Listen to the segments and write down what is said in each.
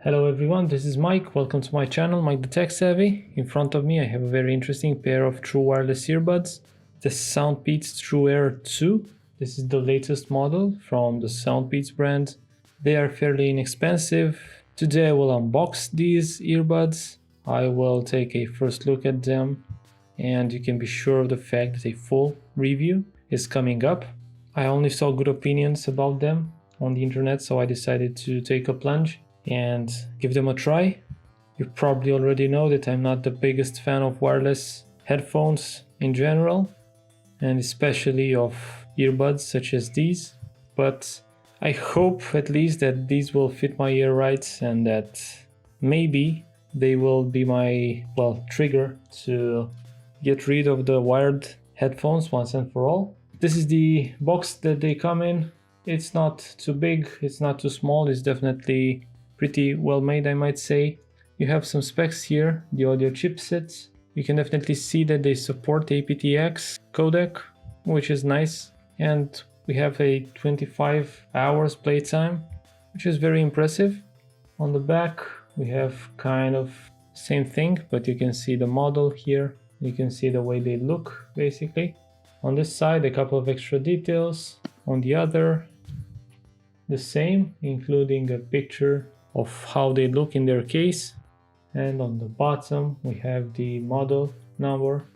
Hello everyone, this is Mike. Welcome to my channel, Mike the Tech Savvy. In front of me I have a very interesting pair of true wireless earbuds, the Soundpeats TrueAir2. This is the latest model from the Soundpeats brand. They are fairly inexpensive. Today I will unbox these earbuds. I will take a first look at them, and you can be sure of the fact that a full review is coming up. I only saw good opinions about them on the internet, so I decided to take a plunge and give them a try. You probably already know that I'm not the biggest fan of wireless headphones in general, and especially of earbuds such as these, but I hope at least that these will fit my ear right and that maybe they will be my, trigger to get rid of the wired headphones once and for all. This is the box that they come in. It's not too big, it's not too small, it's definitely pretty well made, I might say. You have some specs here, the audio chipsets. You can definitely see that they support aptX codec, which is nice. And we have a 25 hours playtime, which is very impressive. On the back, we have kind of same thing, but you can see the model here. You can see the way they look, basically. On this side, a couple of extra details. On the other, the same, including a picture of how they look in their case. And on the bottom we have the model number.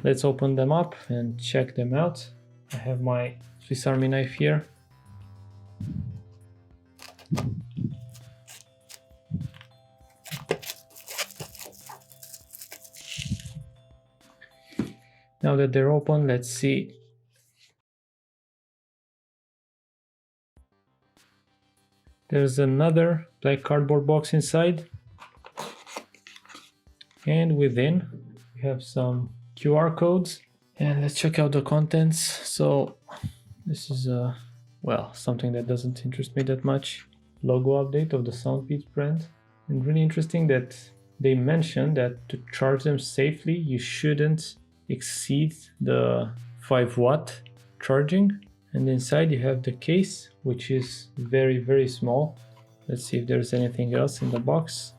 Let's open them up and check them out. I have my Swiss Army knife here. Now that they're open, let's see. There's another black cardboard box inside, and within we have some QR codes, and let's check out the contents. So this is something that doesn't interest me that much. Logo update of the Soundpeats brand, and really interesting that they mentioned that to charge them safely you shouldn't exceed the 5-watt charging. And inside you have the case, which is very small. Let's see if there's anything else in the box.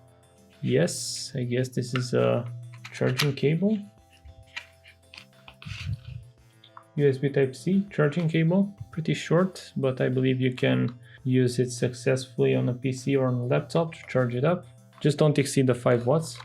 Yes, I guess this is a charging cable. USB Type-C charging cable, pretty short, but I believe you can use it successfully on a PC or on a laptop to charge it up. Just don't exceed the 5 watts.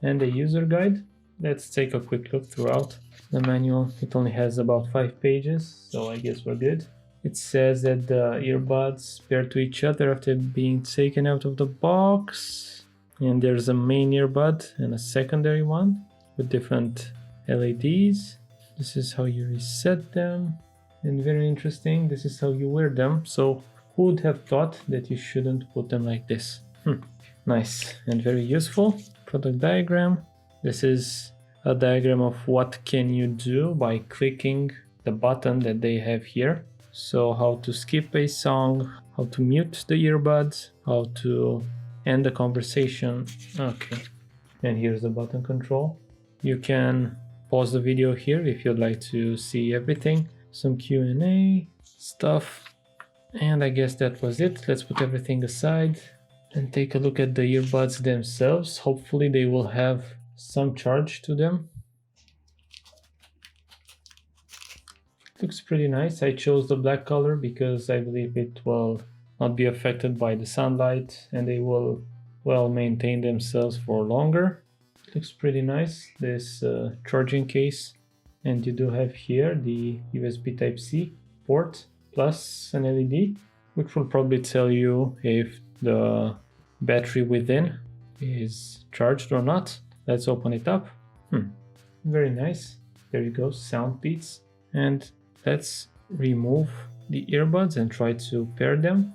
And a user guide. Let's take a quick look throughout the manual. It only has about 5 pages, so I guess we're good. It says that the earbuds pair to each other after being taken out of the box. And there's a main earbud and a secondary one with different LEDs. This is how you reset them. And very interesting, this is how you wear them. So who would have thought that you shouldn't put them like this? Nice and very useful. Product diagram. This is a diagram of what can you do by clicking the button that they have here. So how to skip a song, how to mute the earbuds, how to end the conversation. Okay, and here's the button control. You can pause the video here if you'd like to see everything. Some Q&A stuff. And I guess that was it. Let's put everything aside and take a look at the earbuds themselves. Hopefully they will have some charge to them. Looks pretty nice. I chose the black color because I believe it will not be affected by the sunlight and they will maintain themselves for longer. Looks pretty nice, this charging case. And you do have here the USB Type-C port plus an LED, which will probably tell you if the battery within is charged or not. Let's open it up. Very nice. There you go, Soundpeats. And let's remove the earbuds and try to pair them.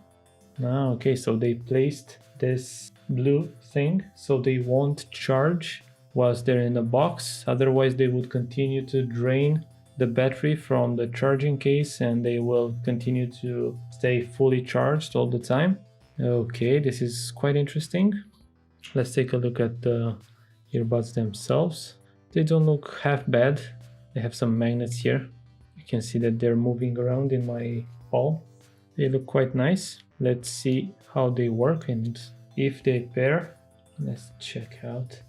Now, okay, so they placed this blue thing so they won't charge whilst they're in the box. Otherwise, they would continue to drain the battery from the charging case and they will continue to stay fully charged all the time. Okay, this is quite interesting. Let's take a look at the earbuds themselves. They don't look half bad. They have some magnets here. You can see that they're moving around in my palm. They look quite nice. Let's see how they work and if they pair. Let's check out.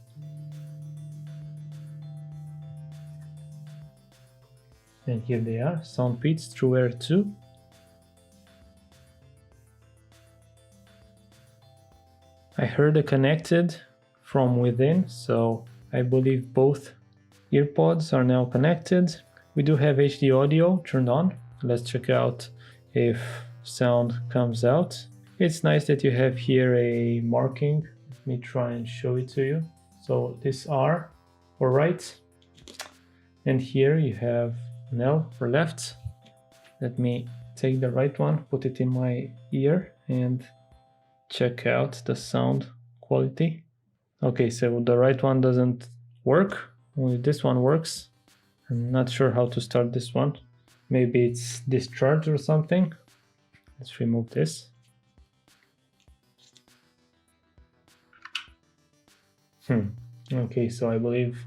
And here they are, Soundpeats TrueAir2. I heard it connected from within, so I believe both earpods are now connected. We do have HD audio turned on. Let's check out if sound comes out. It's nice that you have here a marking. Let me try and show it to you. So this R for right, and here you have an L for left. Let me take the right one, put it in my ear, and check out the sound quality. Okay, so the right one doesn't work, only this one works. I'm not sure how to start this one. Maybe it's discharged or something. Let's remove this. Okay, so I believe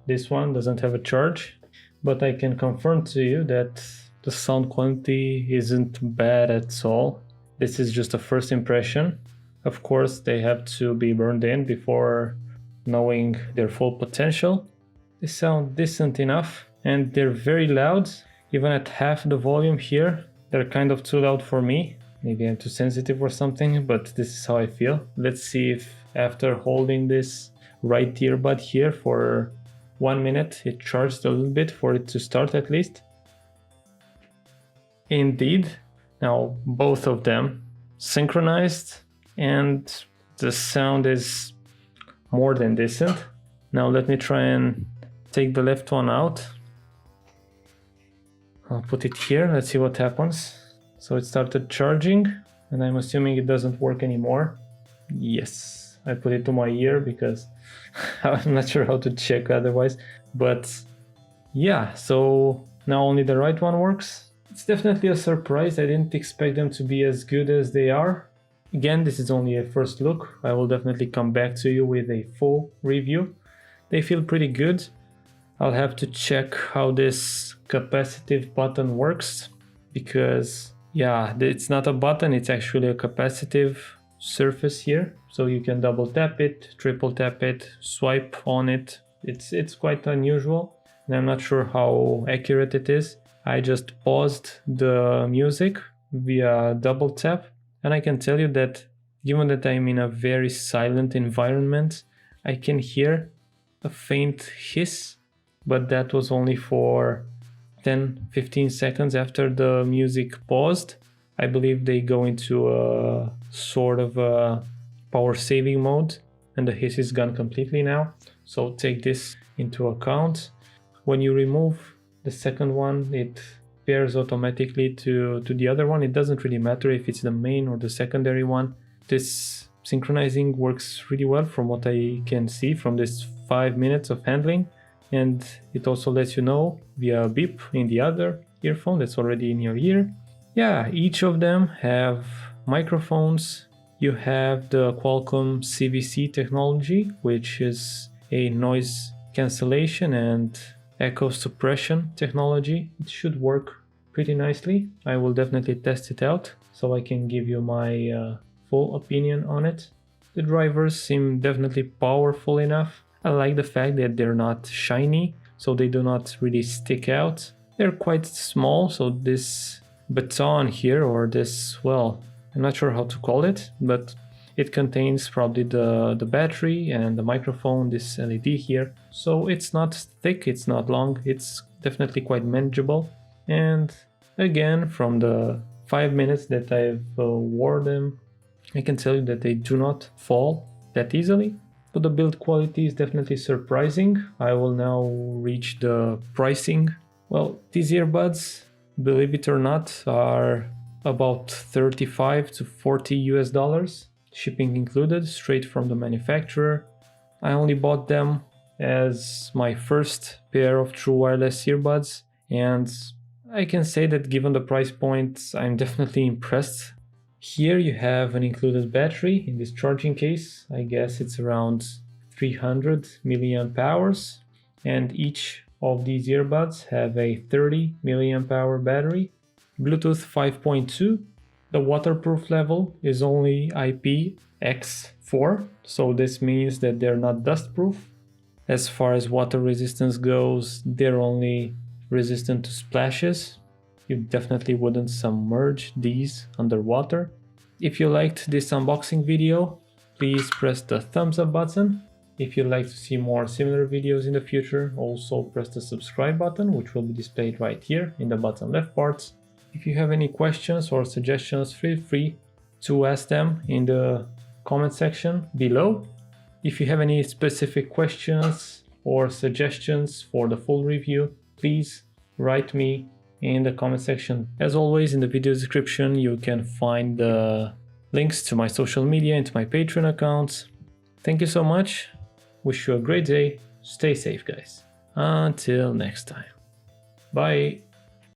this one doesn't have a charge, but I can confirm to you that the sound quality isn't bad at all. This is just a first impression. Of course, they have to be burned in before knowing their full potential. They sound decent enough, and they're very loud. Even at half the volume here, they're kind of too loud for me. Maybe I'm too sensitive or something, but this is how I feel. Let's see if after holding this right earbud here for 1 minute, it charged a little bit for it to start at least. Indeed, now both of them synchronized, and the sound is more than decent. Now let me try and take the left one out. I'll put it here, let's see what happens. So it started charging, and I'm assuming it doesn't work anymore. Yes, I put it to my ear because I'm not sure how to check otherwise. But yeah, so now only the right one works. It's definitely a surprise. I didn't expect them to be as good as they are. Again, this is only a first look. I will definitely come back to you with a full review. They feel pretty good. I'll have to check how this capacitive button works, because yeah, it's not a button, it's actually a capacitive surface here. So you can double tap it, triple tap it, swipe on it. It's quite unusual, and I'm not sure how accurate it is. I just paused the music via double tap, and I can tell you that given that I'm in a very silent environment, I can hear a faint hiss, but that was only for 10-15 seconds after the music paused. I believe they go into a sort of a power saving mode, and the hiss is gone completely now. So take this into account. When you remove the second one, it pairs automatically to the other one. It doesn't really matter if it's the main or the secondary one. This synchronizing works really well from what I can see from this 5 minutes of handling. And it also lets you know via a beep in the other earphone that's already in your ear. Yeah, each of them have microphones. You have the Qualcomm CVC technology, which is a noise cancellation and echo suppression technology. It should work pretty nicely. I will definitely test it out so I can give you my full opinion on it. The drivers seem definitely powerful enough. I like the fact that they're not shiny, so they do not really stick out. They're quite small, so this baton here, or this, well, I'm not sure how to call it, but it contains probably the battery and the microphone, this LED here. So it's not thick, it's not long, it's definitely quite manageable. And again, from the 5 minutes that I've wore them, I can tell you that they do not fall that easily. So the build quality is definitely surprising. I will now reach the pricing. Well, these earbuds, believe it or not, are about 35 to 40 US dollars, shipping included, straight from the manufacturer. I only bought them as my first pair of true wireless earbuds, and I can say that given the price point, I'm definitely impressed. Here you have an included battery in this charging case. I guess it's around 300 milliamp hours, and each of these earbuds have a 30 milliamp hour battery. Bluetooth 5.2. The waterproof level is only IPX4, so this means that they're not dustproof. As far as water resistance goes, they're only resistant to splashes. You definitely wouldn't submerge these underwater. If you liked this unboxing video, please press the thumbs up button. If you'd like to see more similar videos in the future, also press the subscribe button, which will be displayed right here in the bottom left parts. If you have any questions or suggestions, feel free to ask them in the comment section below. If you have any specific questions or suggestions for the full review, please write me in the comment section. As always, in the video description, you can find the links to my social media and to my Patreon accounts. Thank you so much. Wish you a great day. Stay safe, guys. Until next time. Bye.